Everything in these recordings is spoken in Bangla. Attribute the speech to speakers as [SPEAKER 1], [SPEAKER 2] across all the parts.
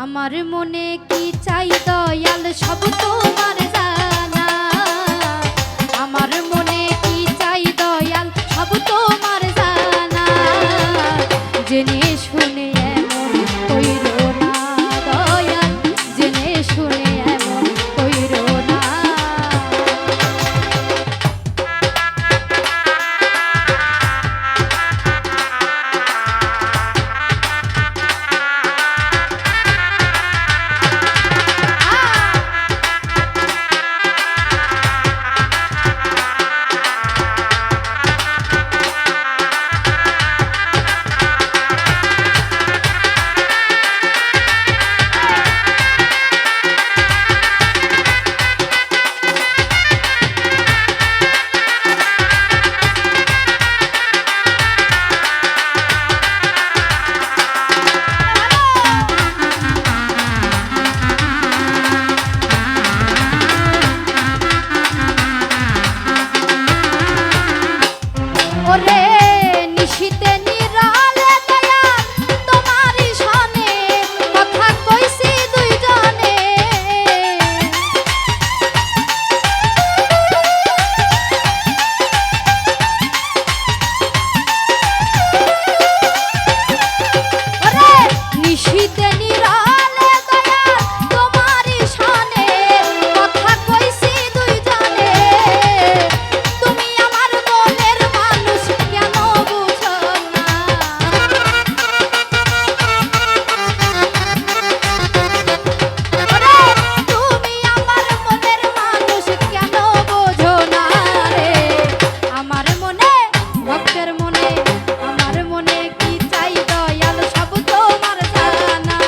[SPEAKER 1] আমার মনে কি চাই দয়াল সব তোমার জানা। আমার মনে কি চাই দয়াল সব তোমার জানা। জেনে শুনে এমন কইরো না দয়াল, জেনে শুনে এমন কইরো না। ওরে নিশিতে নিরালে দয়াল তোমারই শানে কথা কইছি দুইজনে। ওরে নিশিতে নিরালে দয়াল তোমারই শানে কথা কইছি দুইজনে। তুমি আমার মনের মানুষ কেন বুঝো না। ওরে তুমি আমার মনের মানুষ কেন বোঝো না রে। আমার মনে ভক্তের মনে, আমার মনে কি চাই দয়াল সব তোমার জানা।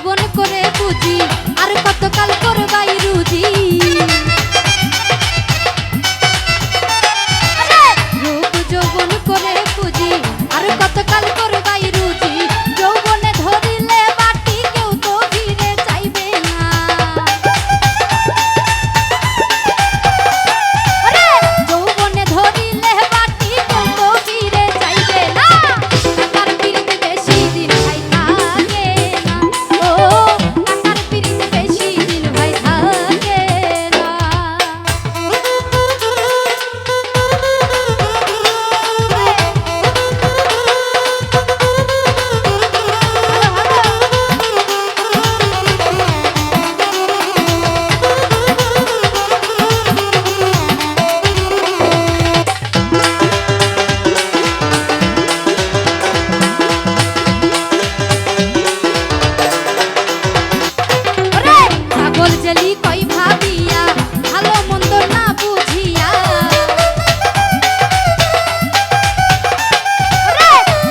[SPEAKER 1] যৌবন করে বুঝি আর কতকাল করবাই রুজি রূপ যৌবন করে বুঝি আর কতকাল করবাই রুজি যৌবনে ধরিলে বাটি কেউ তো ফিরে চাইবে না যৌবনে ধরিলে বাটি কেউ তো ফিরে চাইবে না টাকার পিরিত বেশি দিন ভাই থাকে না ও টাকার পিরিত বেশি দিন ভাই থাকে না পাগল জেলি কই ভাবিয়া ভালো মন্দ না বুঝিয়া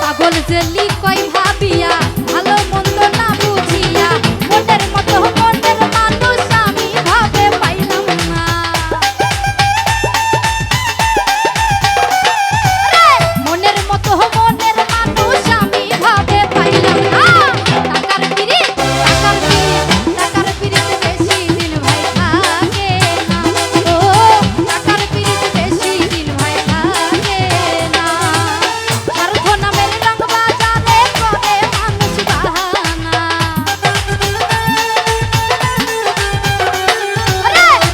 [SPEAKER 1] পাগল জেলি কই ভাবিয়া ভালো মন্দ না বুঝিয়া মনের মতো মনের মানুষ আমি ভাবে পাইলাম না মনের মতো মনের মানুষ আমি ভাবে পাইলাম না টাকার পিরিত টাকার পিরিত বেশি দিন ভাই থাকে না ও টাকার পিরিত বেশি দিন ভাই থাকে না স্বার্থ নামের রং বাজারে করে মানুষ বাহানা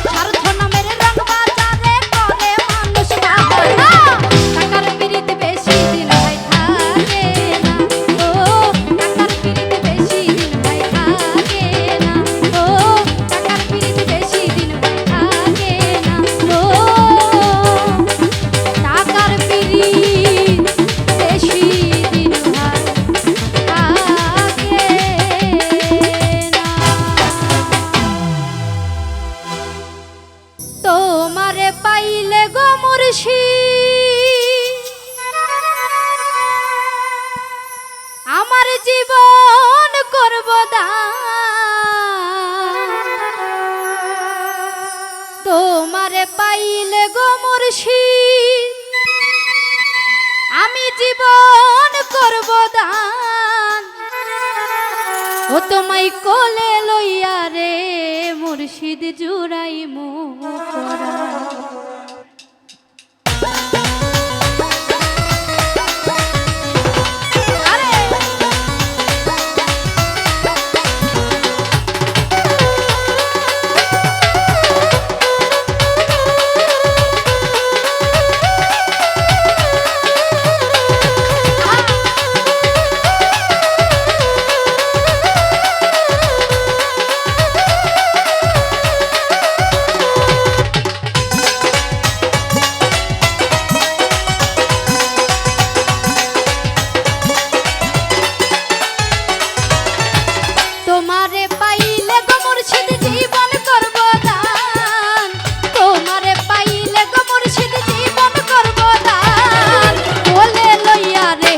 [SPEAKER 1] স্বার্থ নামের রং বাজারে করে মানুষ বাহানা টাকার পিরিত বেশি দিন ভাই থাকে না ও টাকার পিরিত বেশি দিন ভাই থাকে না ও টাকার পিরিত বেশি দিন ভাই থাকে না ও টাকার পিরিত বেশি দিন ভাই থাকে না তোমারে পাইলে গো মুর্শিদ আমার জীবন করব দান তোমারে পাইলে গো মুর্শিদ আমি জীবন করব দান ও তোমায় কোলে লইয়া রে মুর্শিদ জুড়াই মুখরা তোমারে পাইলে গো মুর্শিদ জীবন করব দান তোমারে পাইলে গো মুর্শিদ জীবন করব দান কোলে লইয়া রে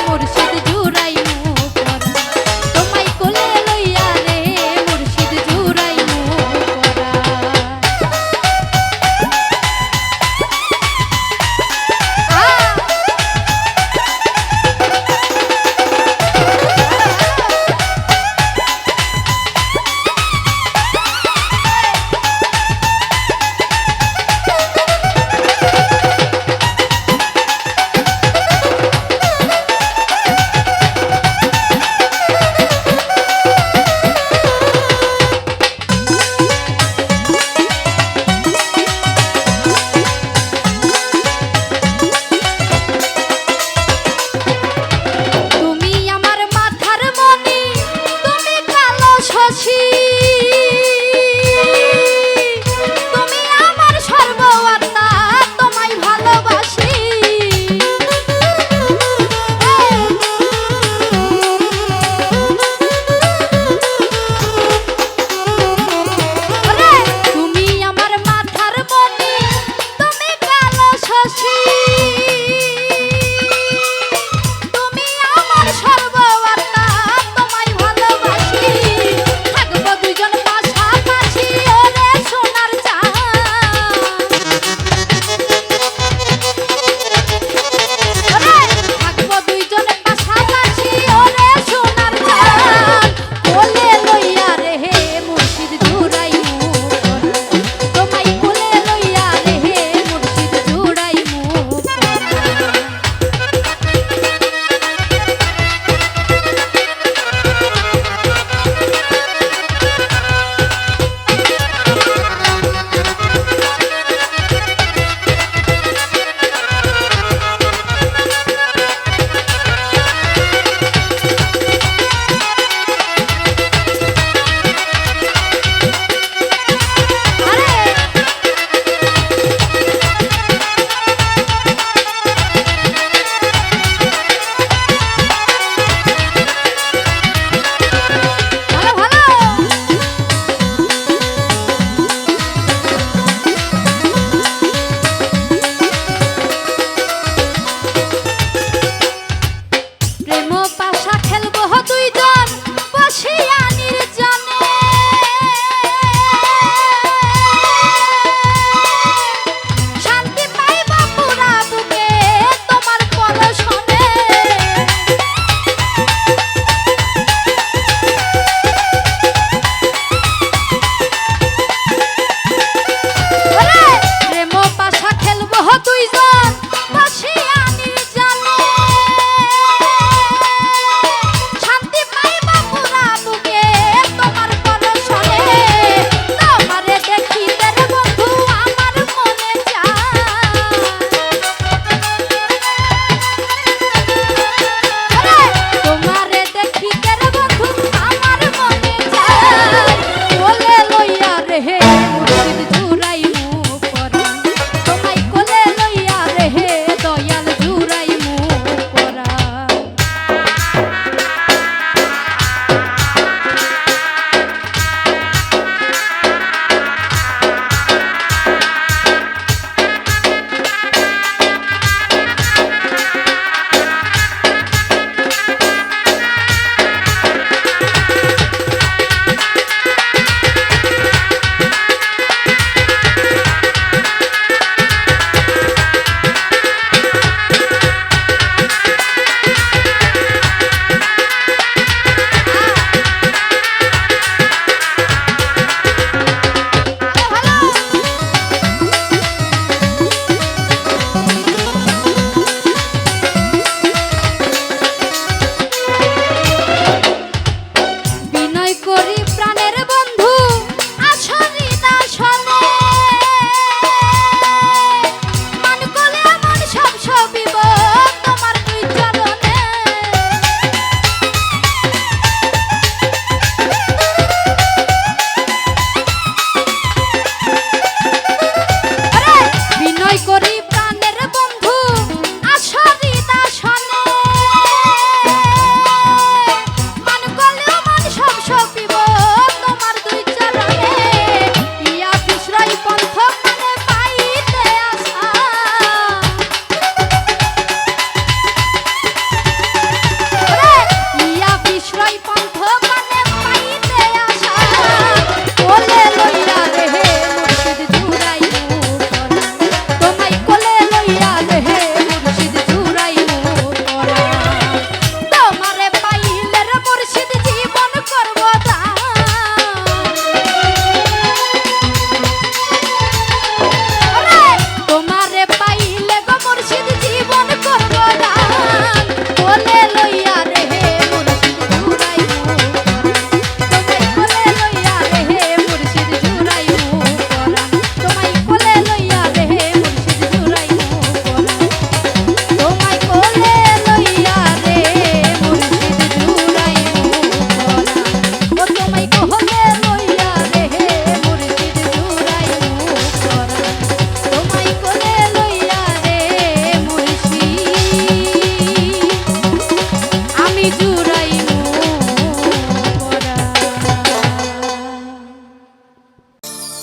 [SPEAKER 1] মুর্শিদ জুড়াই মুখরা তোমায় কোলে লইয়া রে মুর্শিদ জুড়াই মুখরা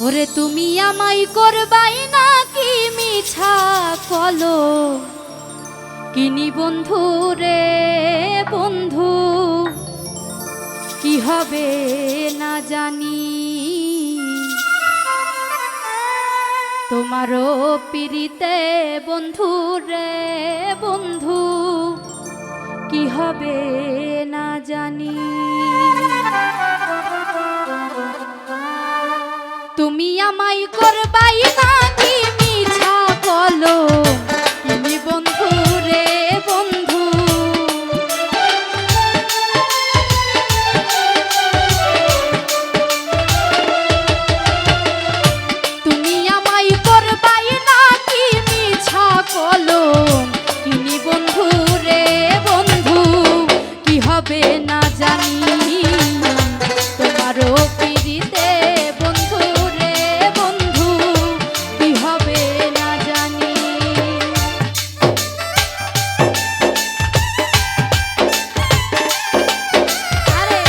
[SPEAKER 1] ওরে তুমি আমায় করবাই নাকি মিছা কলো কিনি বন্ধু রে বন্ধু কি হবে না জানি তোমারও পিরিতে বন্ধু রে বন্ধু কি হবে না জানি তুমি আমায় করবাই নাকি মিছা বলো তুমি বন্ধু রে বন্ধু তুমি আমায় করবাই নাকি মিছা বলো তুমি বন্ধু রে বন্ধু কি হবে না জানি তোমারও পিরিতে বন্ধু রে বন্ধু কি হবে না জানি আরে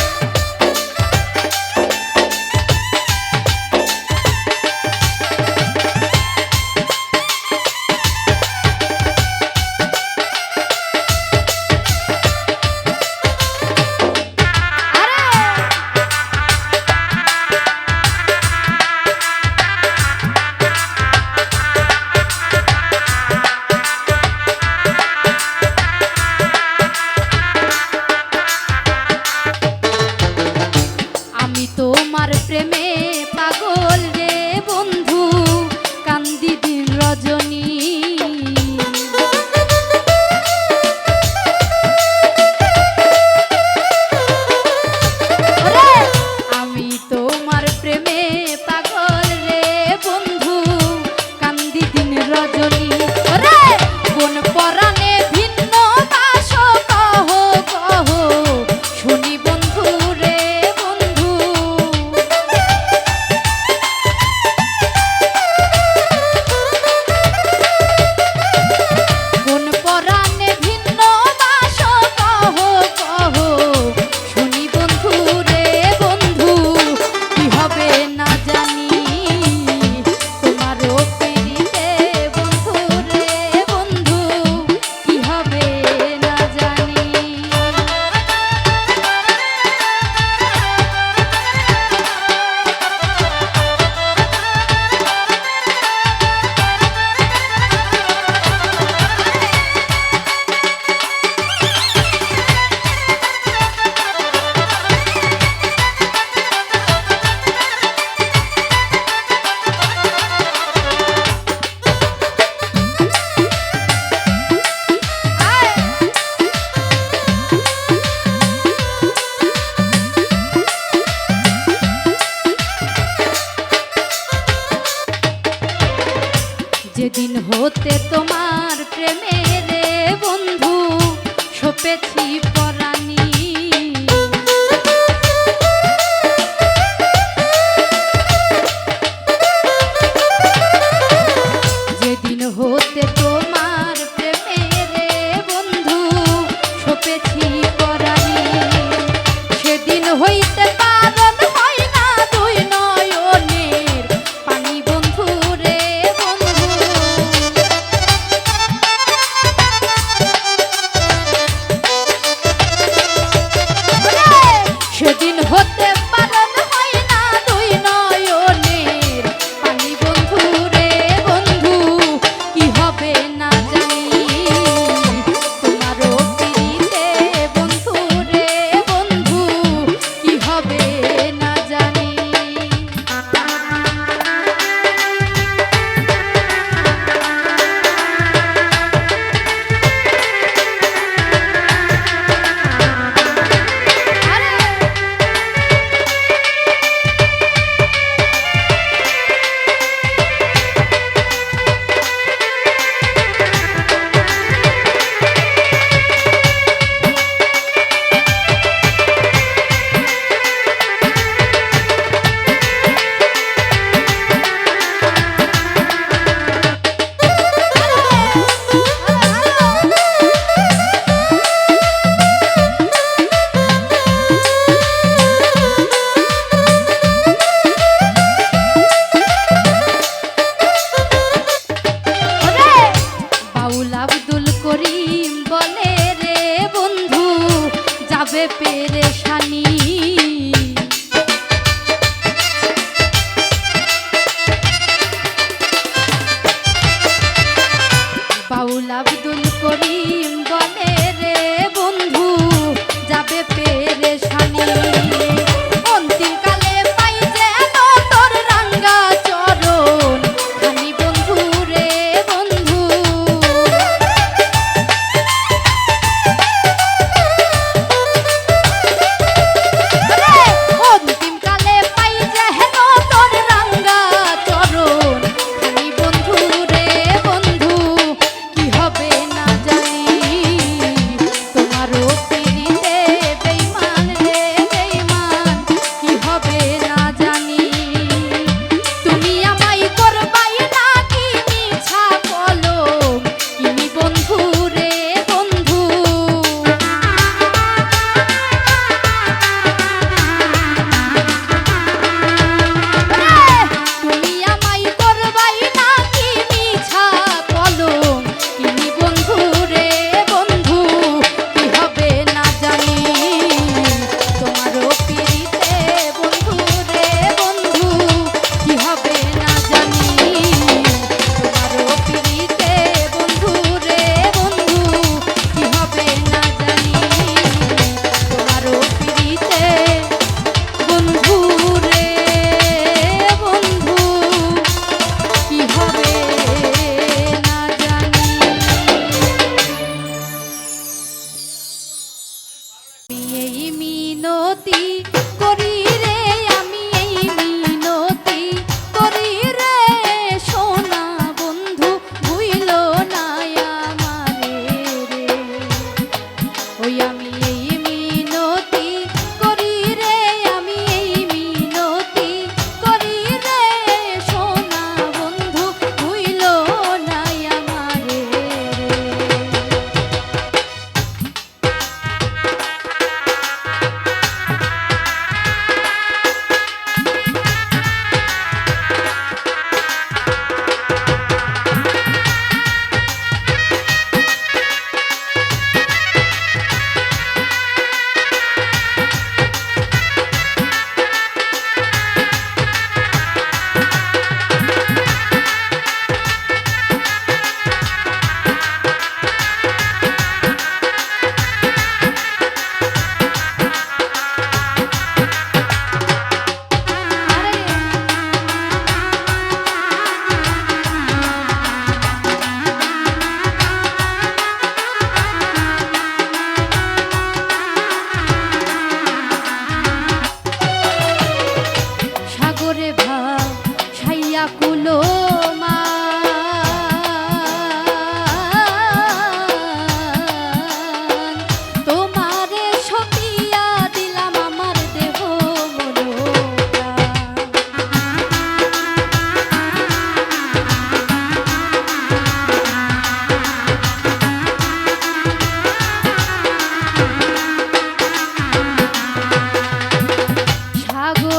[SPEAKER 1] আমি তোমার প্রেমে পাগল রে বন্ধু কান্দি দিন রজনী ওরে, আমি তোমার প্রেমে পাগল রে বন্ধু কান্দি দিন রজনী ওরে কোন পরাণে ভিন্ন বাস কহ কহ শুনি বন্ধু রে বন্ধু কোন পরাণে ভিন্ন বাস কহ কহ শুনি বন্ধু রে বন্ধু কি হবে না জানি তোমারও পিরিতে বন্ধু রে বন্ধু কি হবে না জানি যেদিন হতে তোমার প্রেমে রে বন্ধু সপেছি পরাণী যেদিন হতে তোমার প্রেমে রে বন্ধু সপেছি পরাণী সেদিন হইতে পারণ হয় না দুই নয়নের পানি বন্ধু রে বন্ধু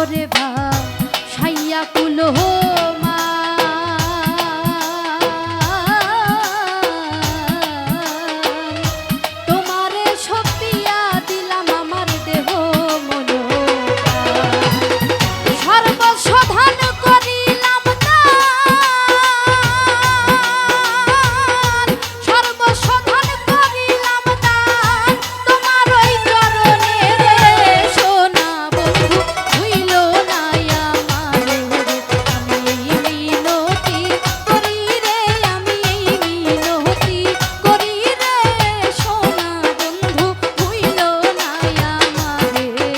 [SPEAKER 1] ওরে ভা সাইয়া কুলো মা তোমারে সপিয়া দিলাম আমার দেহ মন সর্বসাধান করিলাম দান সর্বসাধান করিলাম দান তোমার ওই চরণে রে সোনা বন্ধু হইল না আমার আমি এই মিনতি করি রে আমি এই মিনতি করি রে সোনা বন্ধু হইল না আমার রে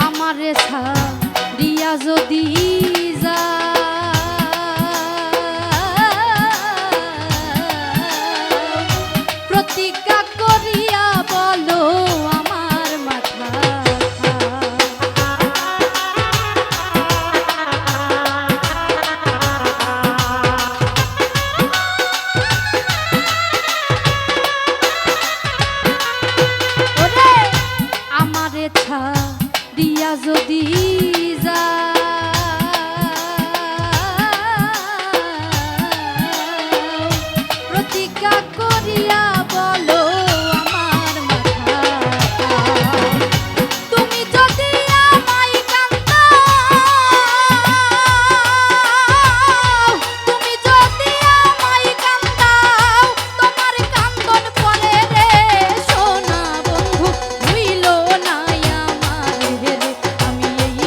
[SPEAKER 1] আমারে ছাড়িয়া যদি যাও, প্রতিজ্ঞা করিয়া বলো আমার মাথা ওরে আমারে ছাড়িয়া যদি যাও, প্রতিজ্ঞা করিয়া বলো আমার মাথা তুমি যদি আমায় কান্দাও তুমি যদি আমায় কান্দাও তোমার কান্দন পরে রে সোনা বন্ধু হইল না আমার রে আমি এই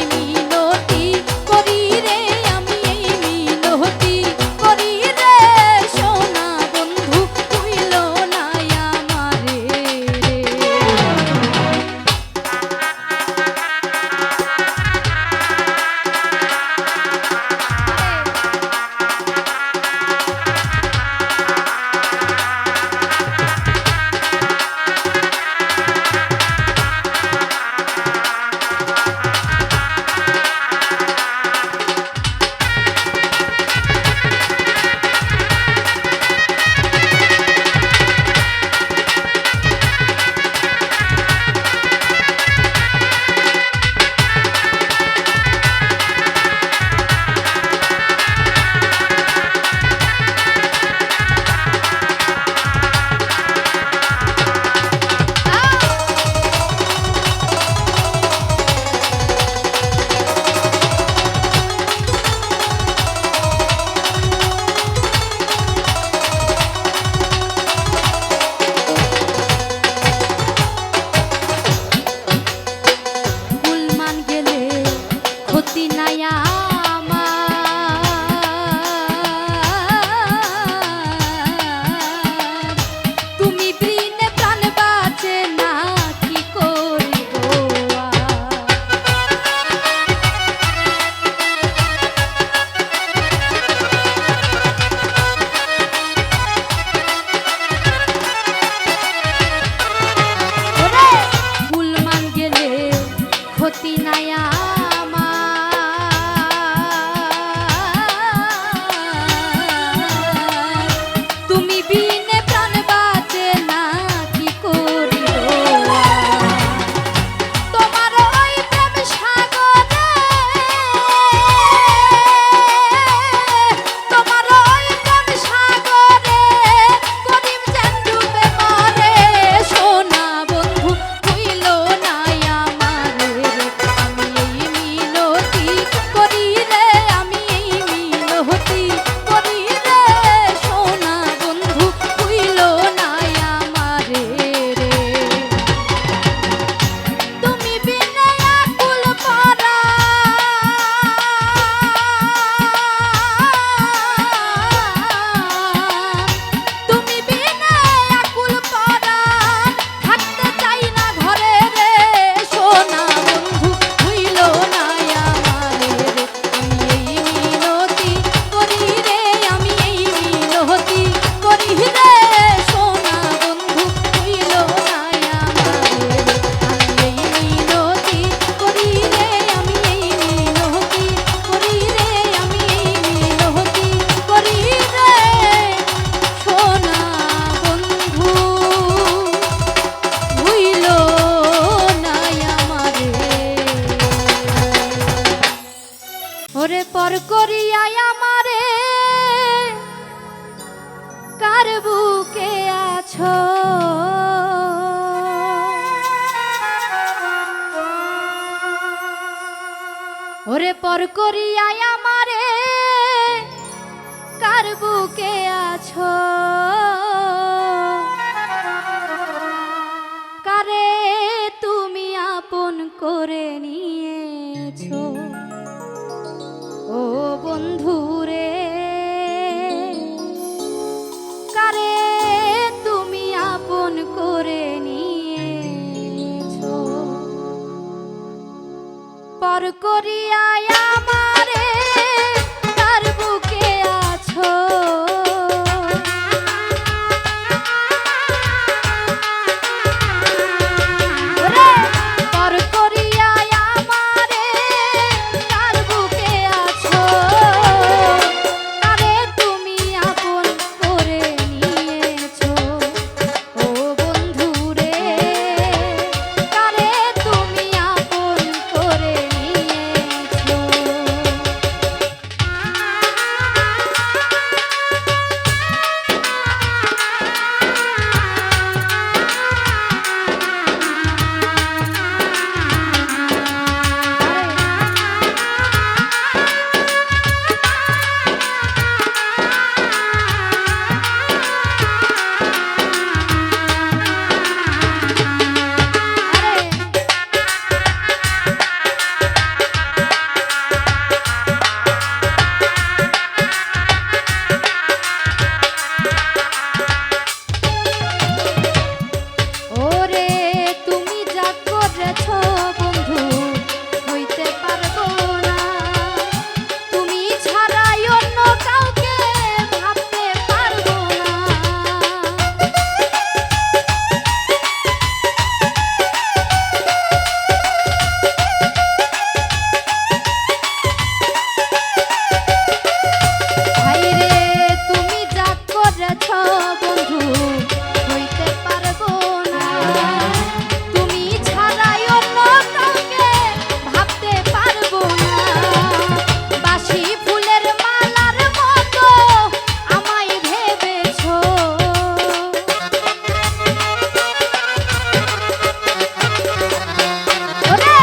[SPEAKER 1] পর করিয়াই আমারে কার বুকে আছো ওরে পর করিয়াই আমারে কার বুকে আছো কারে তুমি আপন করে নিয়েছো ও বন্ধুরে কারে তুমি আপন করে নিয়েছো পর করিয়াই আমারে তার বুকে আছো ওরে পর করিয়াই আমারে তার বুকে আছো কারে তুমি আপন করে নিয়েছো ও বন্ধুরে কারে তুমি আপন করে নিয়েছো ওরে তুমি যা করেছো বন্ধু হইতে পারবো না তুমি ছাড়াই অন্য কাউকে ভাবতে পারবো না ভাইরে তুমি যা করেছো বন্ধু হইতে পারবো না তুমি ছাড়াই অন্য কাউকে ভাবতে পারবো না বাসি ফুলের মালার মতো আমায় ভেবেছো ওরে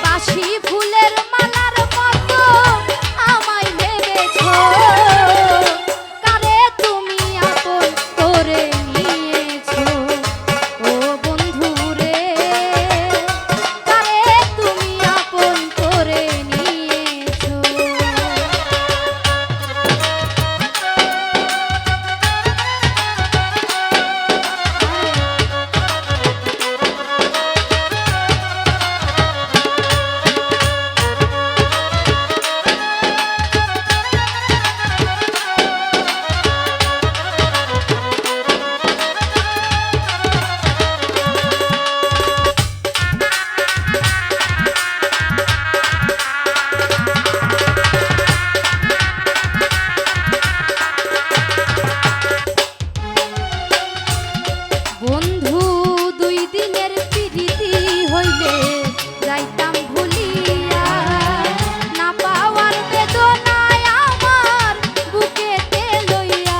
[SPEAKER 1] বাসি ফুলের মালার মতো আমায় ভেবেছো কারে তুমি আপন করে নিয়েছো ও বন্ধুরে কারে তুমি আপন করে নিয়েছো বন্ধু দুই দিনের প্রীতি হইলে যাইতাম ভুলিয়া না পাওয়ার বেদনায় আমার বুকেতে লইয়া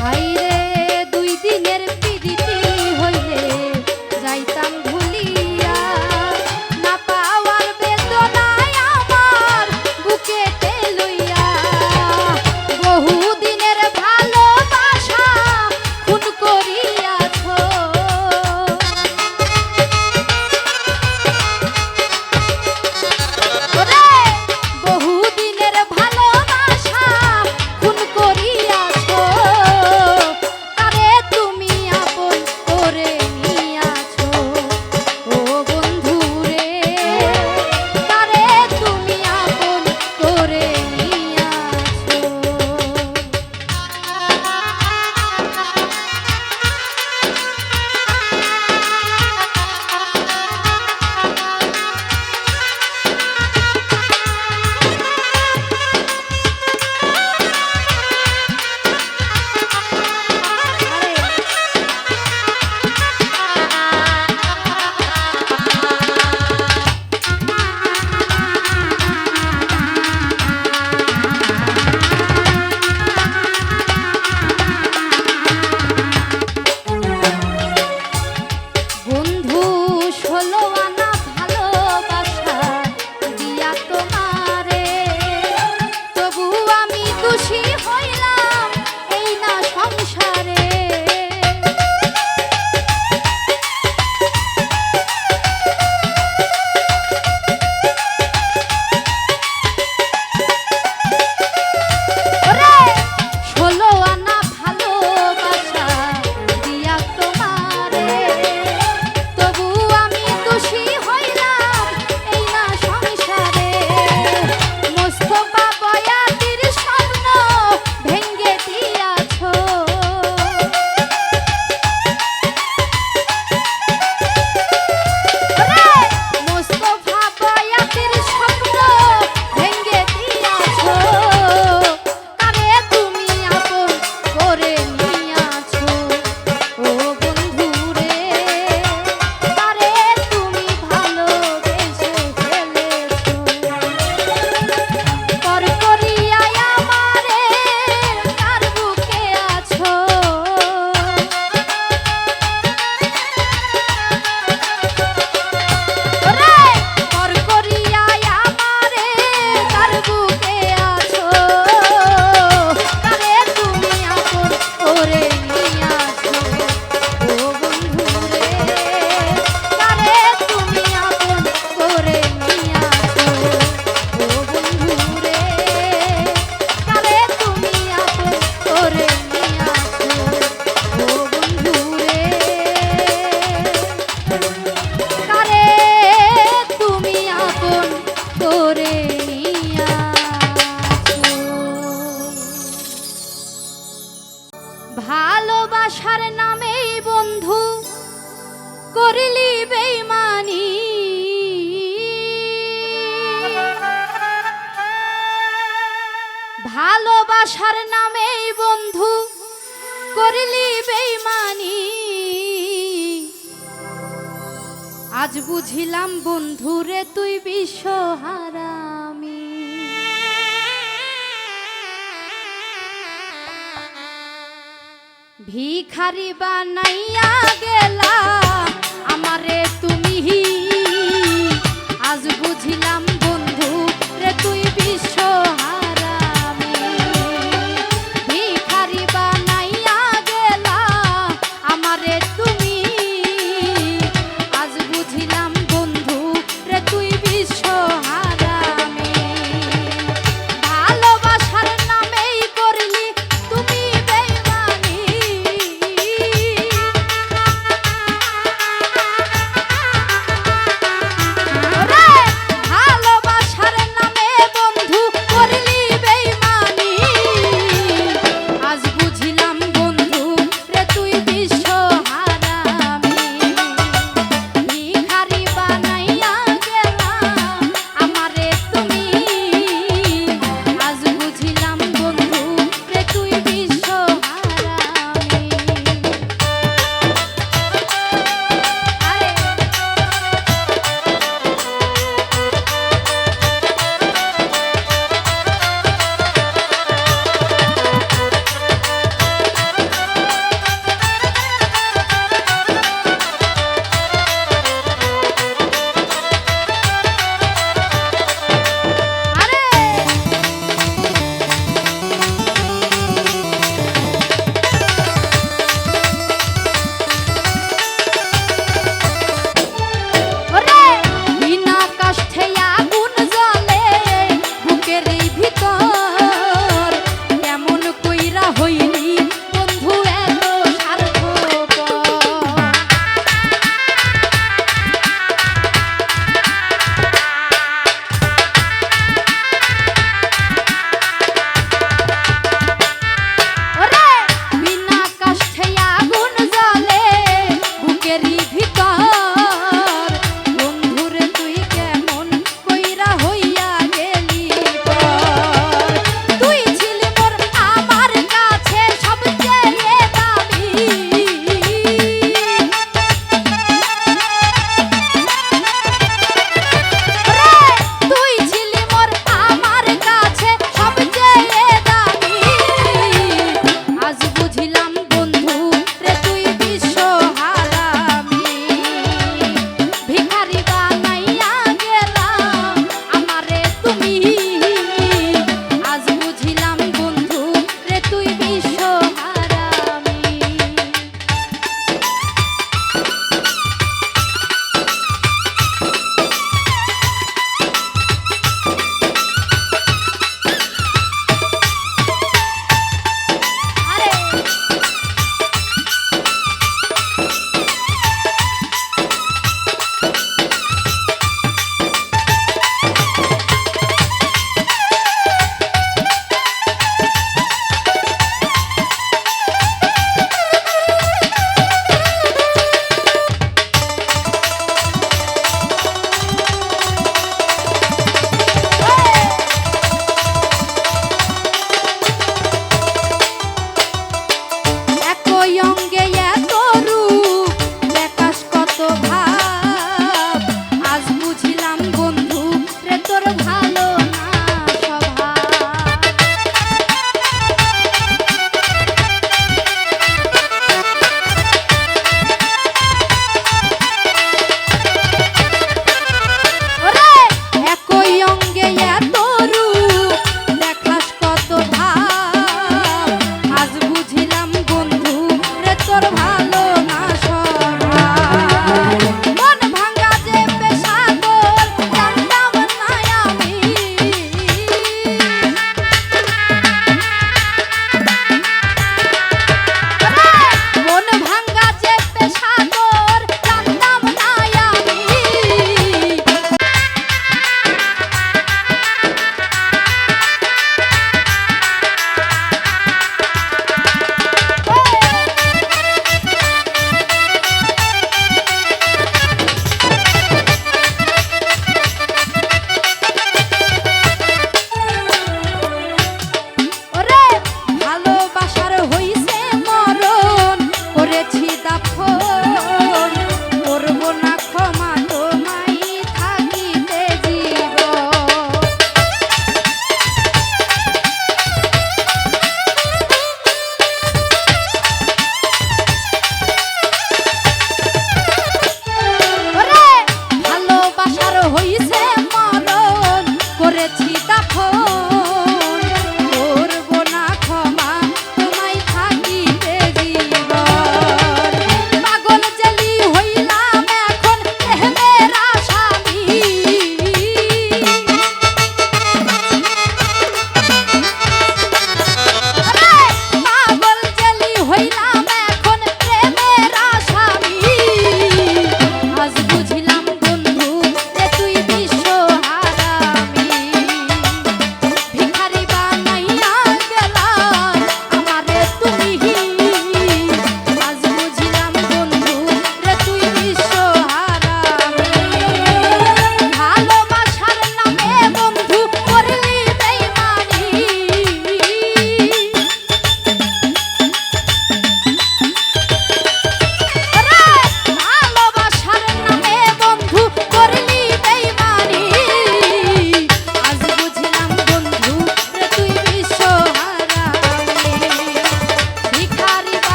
[SPEAKER 1] হাইরে দুই দিনের প্রীতি হইলে যাইতাম ভুলিয়া না পাওয়ার বেদনা ভালোবাসার নামেই বন্ধু করলি বেইমানি, আজ বুঝিলাম বন্ধুরে তুই বিশ্বহারামি। ভিখারি বানাইয়া গেলা আমারে তুমি, আজ বুঝিলাম বন্ধু রে তুই বিশ্বহারামি। ভিখারি বানাইয়া গেলা আমারে তুমি, আজ বুঝিলাম বন্ধু রে তুই বিশ্বহারামি। ভালোবাসার নামেই করলি তুমি বেইমানি,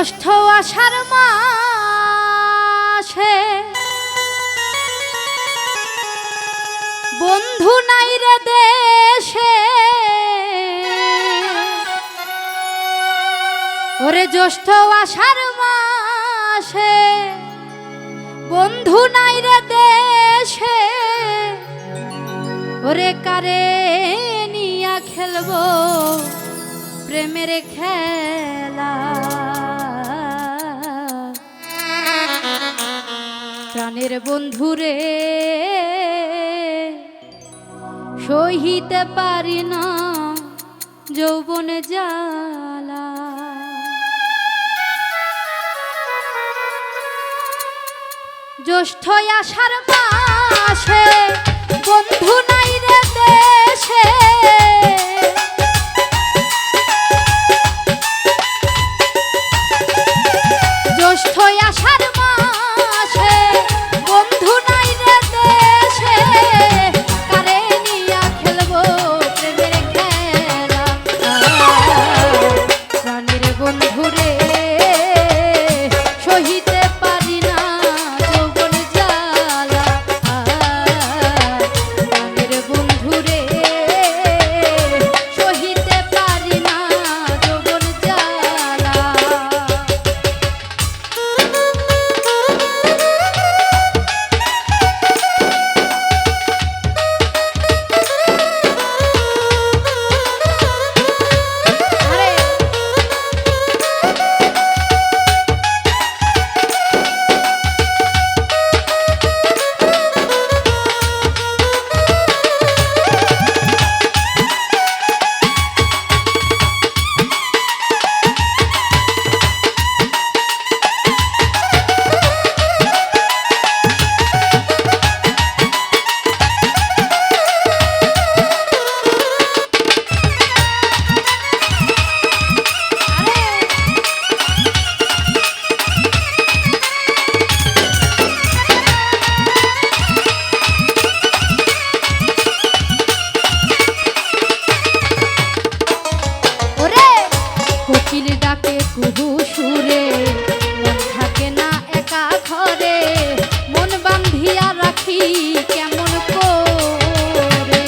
[SPEAKER 1] জ্যৈষ্ঠ আষাঢ় মাসে বন্ধু নাই রে দেশে, ওরে জ্যৈষ্ঠ আষাঢ় মাসে বন্ধু নাই রে দেশে, ওরে কারে নিয়া খেলবো প্রেমের খেলা। প্রাণের বন্ধুরে সহিতে পারি না যৌবনে জ্বালা। জ্যৈষ্ঠ আষাঢ় মাসে বন্ধু নাই রে দেশে, জ্যৈষ্ঠ আষাঢ় মাসে বন্ধু নাই রে দেশে, কারে নিয়া খেলবো প্রেমের খেলা। প্রাণের বন্ধুরে সহিতে পারি না যৌবন জ্বালা। প্রাণের বন্ধুরে সহিতে পারি না যৌবন জ্বালা। কোকিল ডাকে কুহু সুরে, মন থাকে না একা ঘরে, মন বান্ধিয়া রাখি কেমন করে।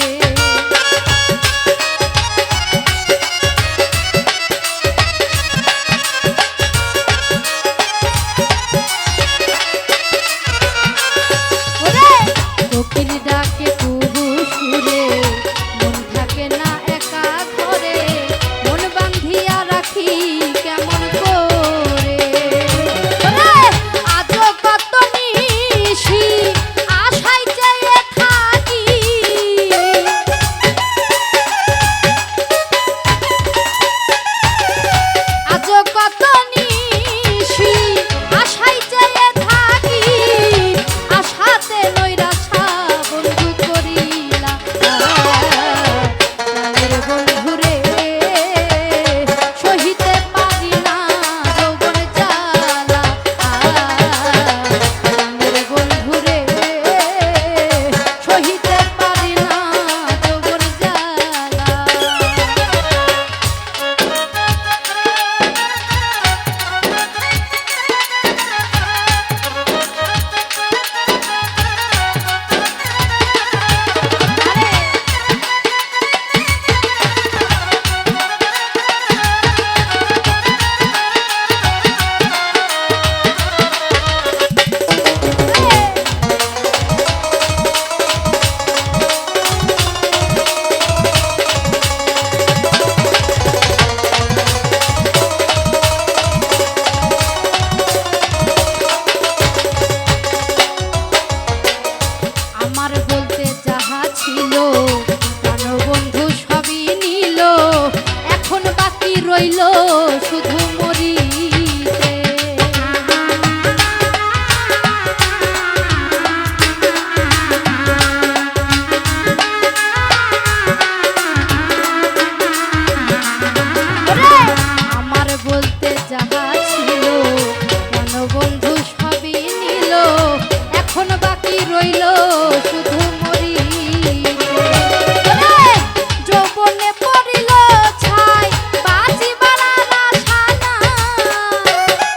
[SPEAKER 1] ওরে কোকিল ডাকে কুহু সুরে, মন থাকে না একা ঘরে, মন বান্ধিয়া রাখি কেমন করে। আজও কত নিশি আশায় চেয়ে থাকি, আজও কত নিশি আশায় চেয়ে থাকি, আশাতে নৈরাশা বন্ধু করিলা। প্রাণের বন্ধুরে সহিতে পারি না যৌবন জ্বালা। প্রাণের বন্ধুরে সহিতে পারি না যৌবন জ্বালা। আমার বলতে যাহা ছিল প্রাণবন্ধু সবই নিল, এখন বাকি রইল শুধু মরিতে। আমার বলতে যাহা ছিল প্রাণবন্ধু সবই নিল, এখন বাকি রইল শুধু যৌবনে পড়িল ছাই, বাজি বাড়ার আশা নাই।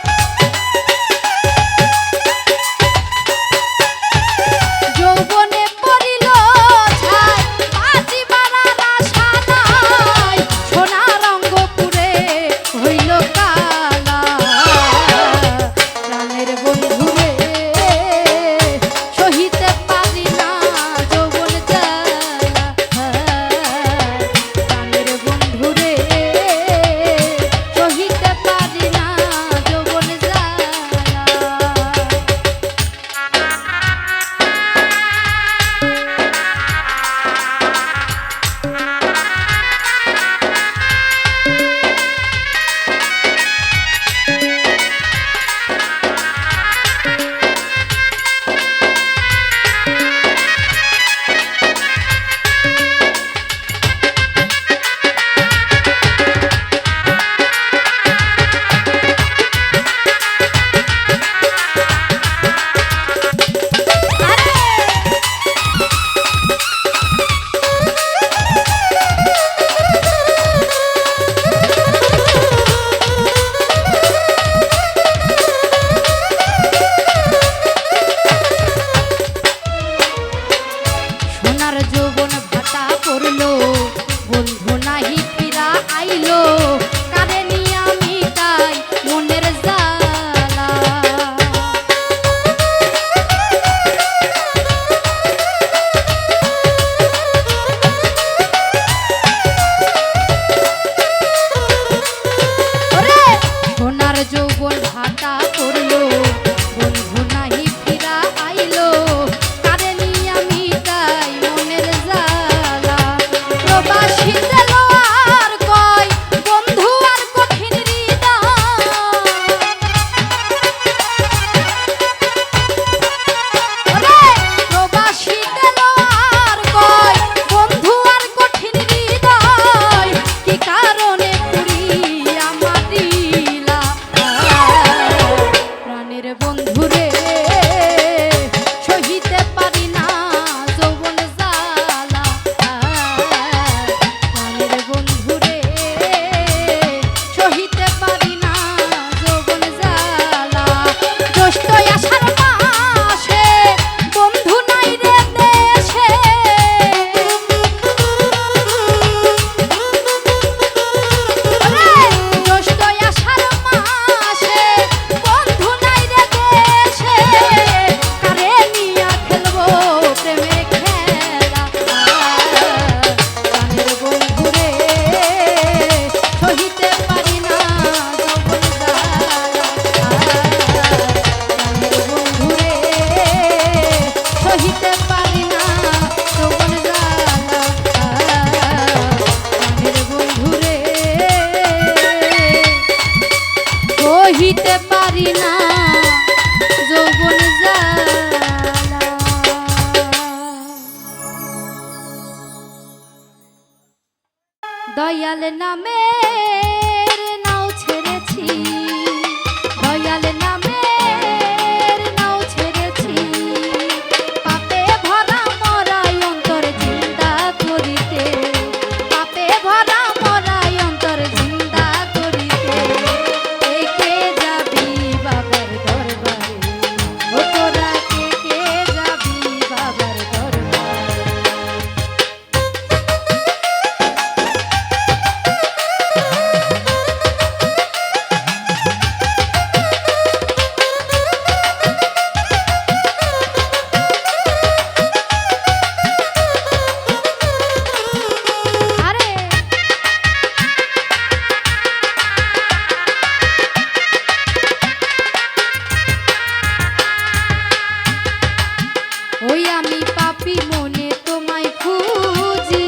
[SPEAKER 1] সহিতে পারি না যৌবন জ্বালা প্রাণের বন্ধু রে সহিতে পারি না যৌবন জ্বালা জ্যৈষ্ঠ আষাঢ় মাসে বন্ধু নাই রে দেশে জ্যৈষ্ঠ আষাঢ় মাসে বন্ধু নাই রে দেশে কারে নিয়া খেলবো প্রেমের খেলা প্রাণের বন্ধু রে সহিতে পারি না যৌবন জ্বালা প্রাণের বন্ধু রে সহিতে পারি না যৌবন জ্বালা প্রাণের বন্ধু রে সহিতে পারি না যৌবন জ্বালা দয়াল নামের নাও ছেড়েছি দয়াল নামের নাও ছেড়েছি পাপে ভরা মরাই অন্তর জিন্দা করিতে পাপে ভরা মরাই অন্তর জিন্দা করিতে কে যাবি বাবার দরবারে ও তোরা কে যাবি বাবার দরবারে আরে ওই আমি পাপী মনে তোমায় খুঁজি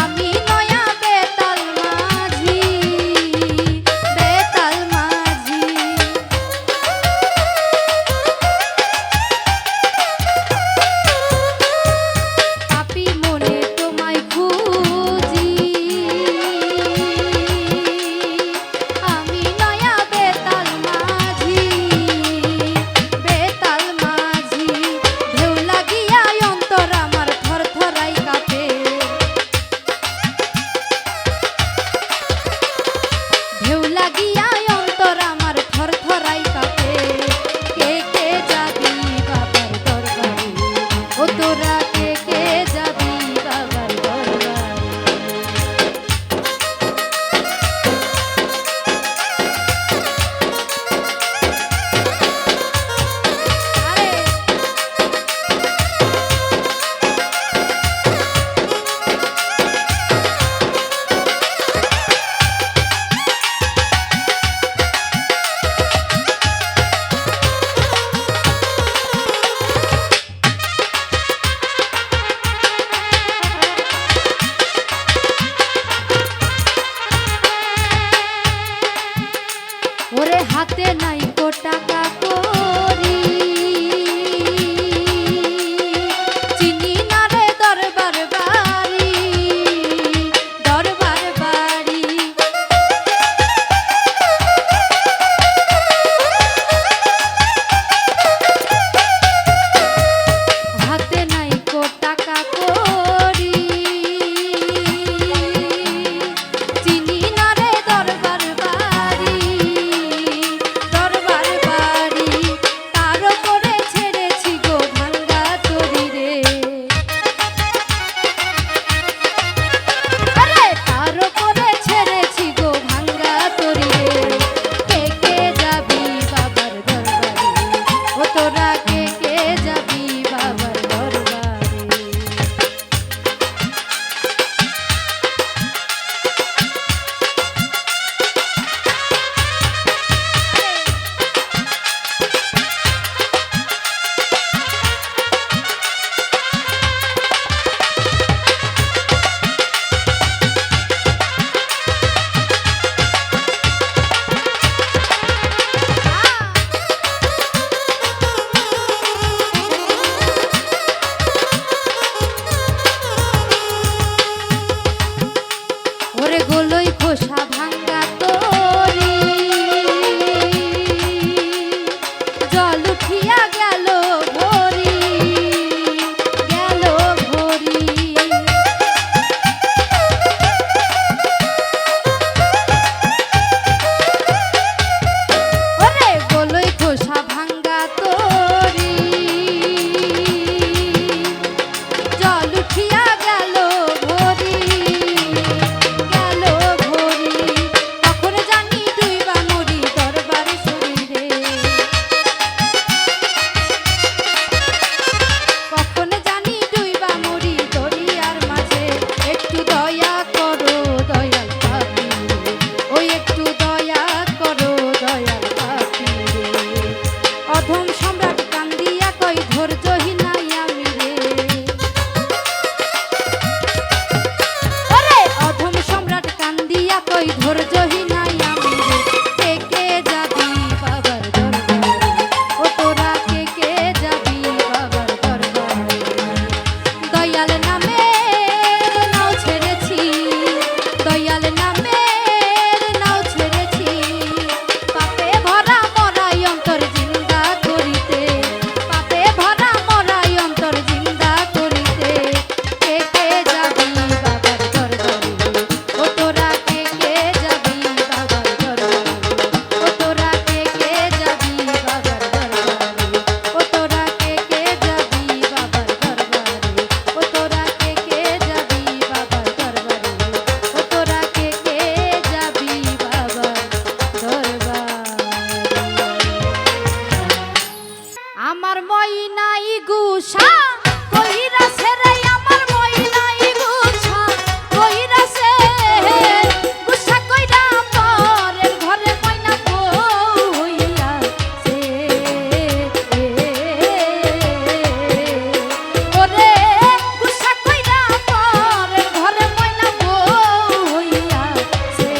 [SPEAKER 1] আমি নয়া বেতাল মাঝি বেতাল মাঝি পাপী মনে তোমায় খুঁজি আমি নয়া বেতাল মাঝি বেতাল মাঝি ঢেউ লাগিয়া অন্তর আমার থরথরাই কাঁপে ঢেউ লাগিয়া অন্তর আমার থরথরাই কাঁপে কে যাবি বাবার দরবারে ও তোরা কে যাবি বাবার দরবারে আরে ওরে হাতে নাই কো টাকা করি চিনি না রে দরবার বাড়ি দরবার বাড়ি হাতে নাই কো টাকা করি চিনি না রে দরবার বাড়ি দরবার বাড়ি গুসা কইরা ছেড়ে আমার মইনাই গুছা কইরা সে গুসা কইরা পরের ঘরে মইনা বউ হইয়া সে ওরে গুসা কইরা পরের ঘরে মইনা বউ হইয়া সে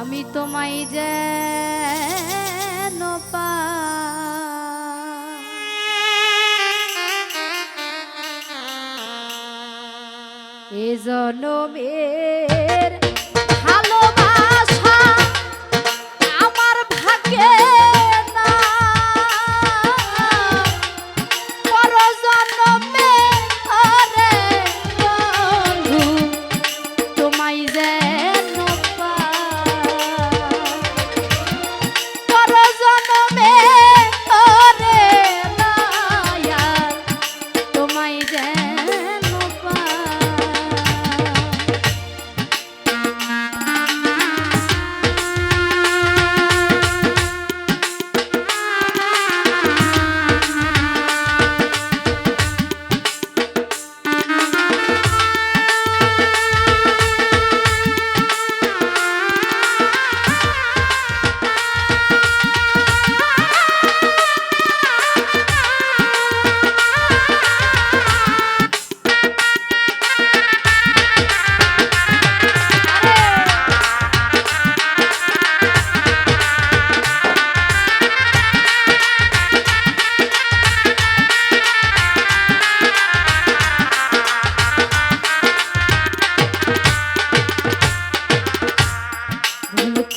[SPEAKER 1] আমি তোমায় যেন এ জনমের ভালোবাসা আমার ভাগ্যে না, পর জনমে ওরে বন্ধু তোমায় যেন পর জনমে ওরে দয়াল তোমায় যেন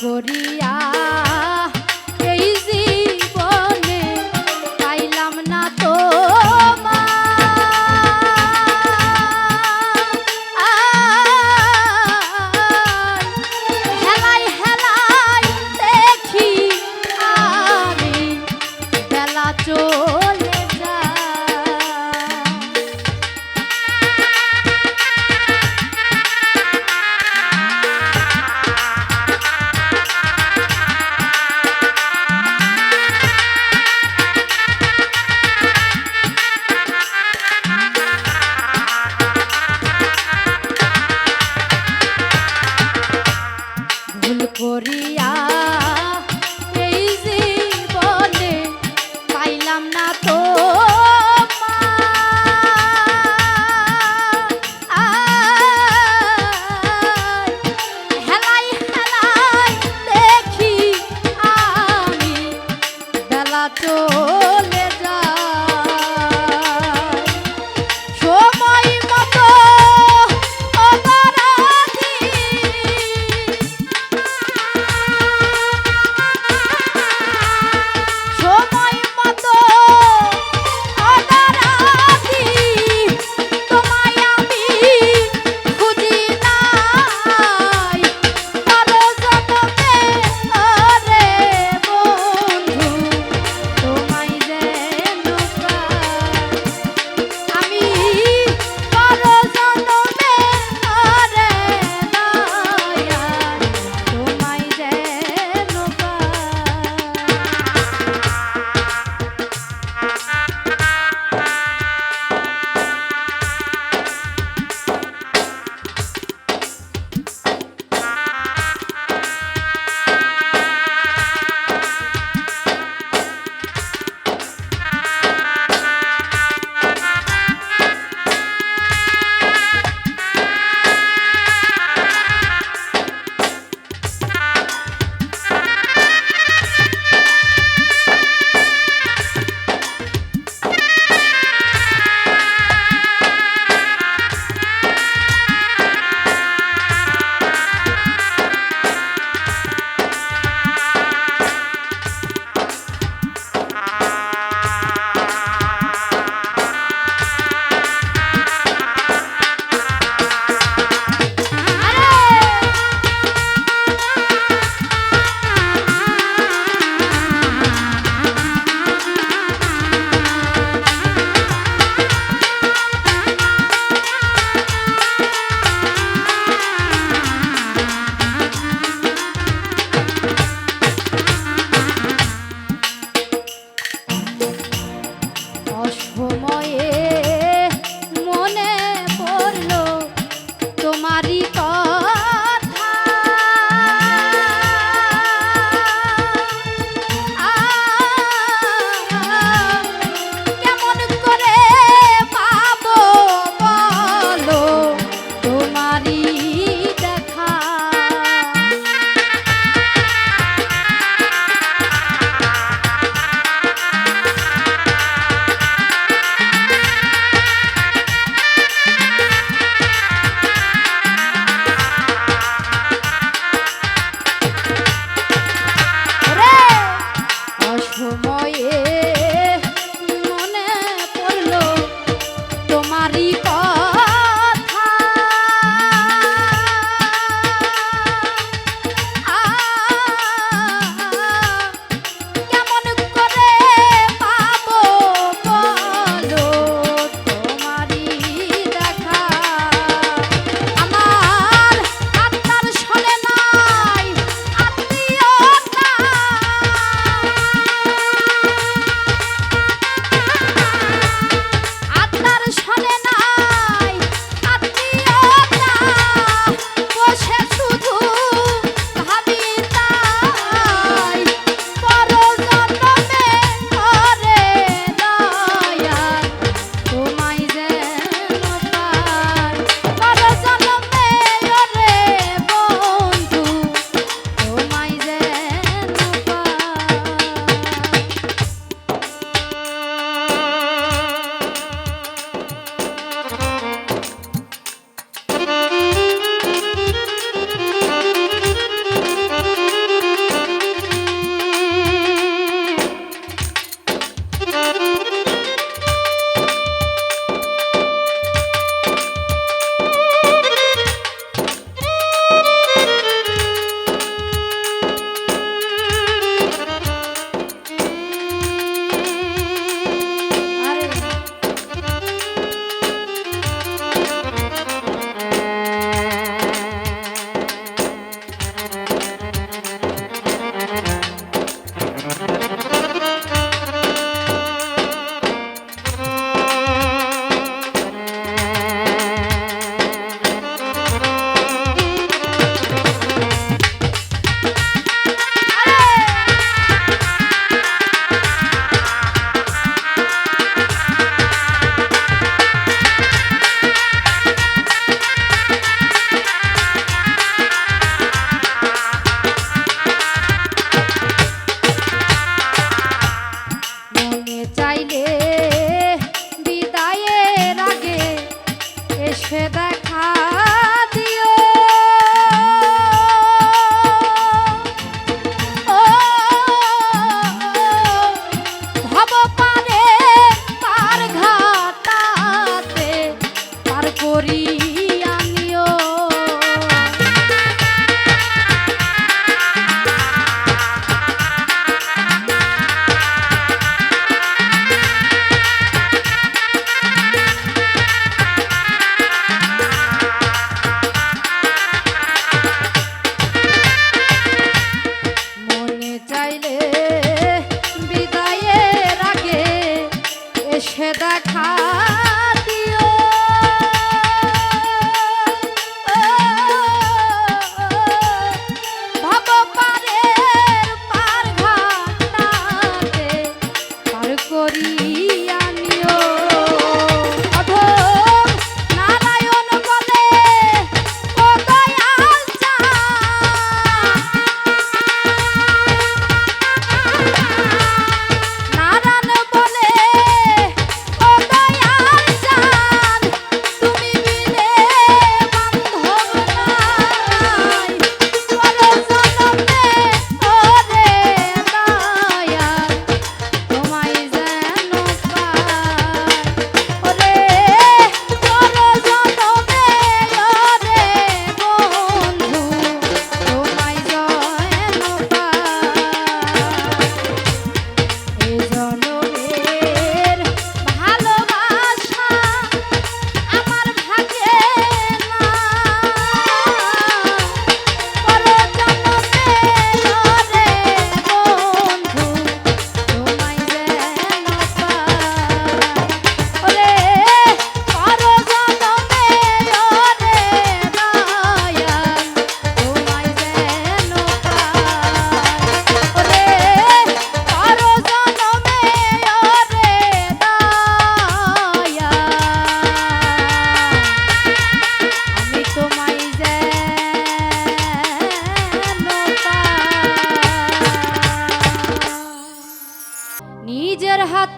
[SPEAKER 1] করিয়া এই জীবনে পাইলাম না তো হেলাই হেলাই দেখি আমি বেলা চলে যায়। ভুল করিয়া এই জীবনে পাইলাম না তো হেলাই হেলাই দেখি আমি বেলা চলে যায়। সময় মতো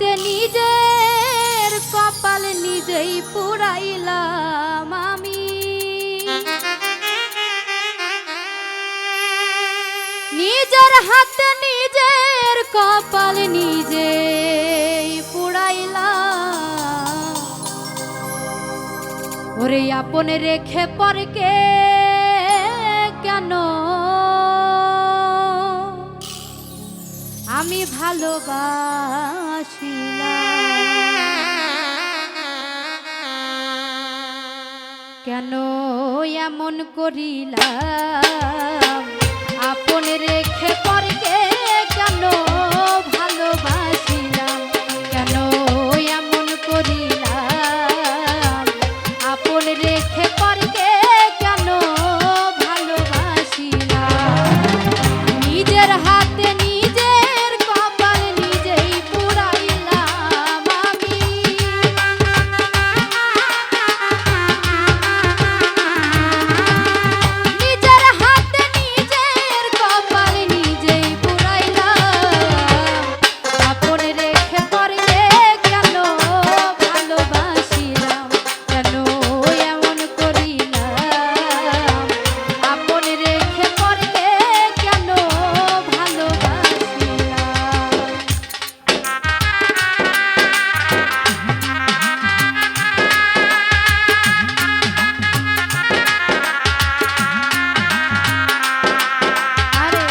[SPEAKER 1] হাতে নিজের কপাল নিজেই পুরাইলাম আমি, নিজের হাতে নিজের কপাল নিজেই পুরাইলাম। ওরে আপন রেখে পরকে কেন আমি ভালোবাসিলাম, কেন এমন করিলাম আপন রেখে পরকে কেন ভালোবাসিলাম, কেন এমন করিলাম আপন রেখে পরকে কেন ভালোবাসিলাম। নিজের হাতে নিজের কপাল নিজেই পুরাইলাম আমি, নিজের হাতে নিজের কপাল নিজেই পুরাইলাম, আপন রেখে পরকে কেন ভালোবাসিলাম, কেন এমন করিলাম আপন রেখে পরকে কেন ভালোবাসিলাম। আরে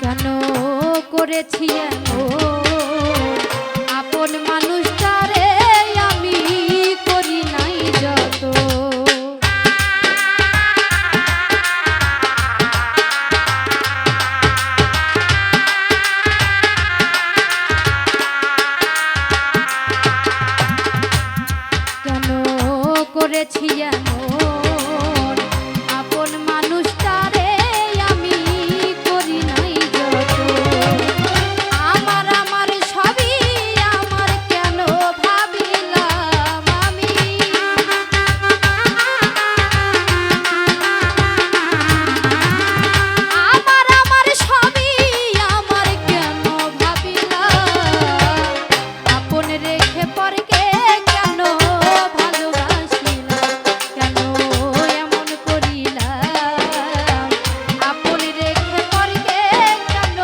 [SPEAKER 1] কেন করেছি এমন আপন মানুষটারে আমি করি নাই যত, কেন করেছি এমন আপন মানুষটারে আমি করি নাই যত, আমার আমার সবই আমার কেন ভাবিলাম আমি, আমার আমার সবই আমার কেন ভাবিলাম, আপন রেখে পরকে কেন ভালোবাসিলাম, কেন এমন করিলাম আপন রেখে পরকে কেন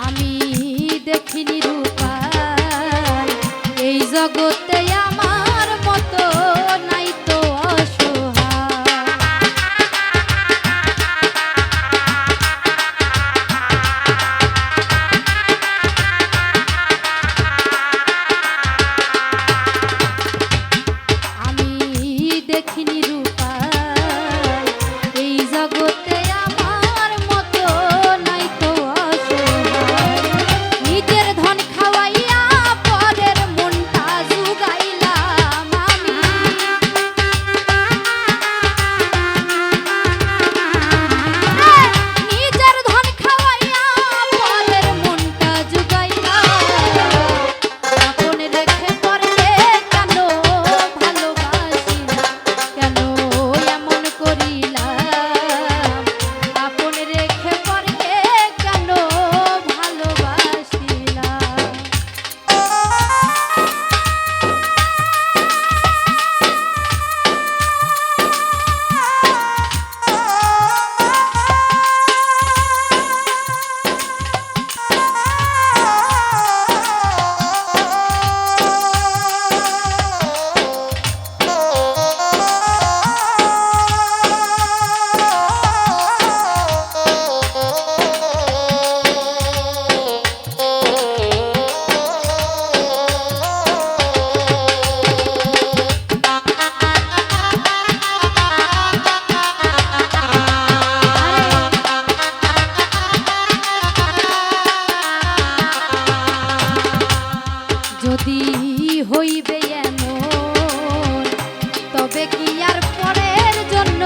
[SPEAKER 1] আমি দেখিনি রূপার এই জগতে আমার মতো নাই তো অসহায়, আমি দেখিনি রূপার এই জগতে আমার মতো নাই তো অসহায়, নিজের ধন খাওয়াইয়া পরের মনটা জুগাইলাম আমি, নিজের ধন খাওয়াইয়া পরের মনটা জুগাইলাম, আপন রেখে পরকে কেন ভালোবাসিলাম, কেন যে এমন তবে কি আর পরের জন্য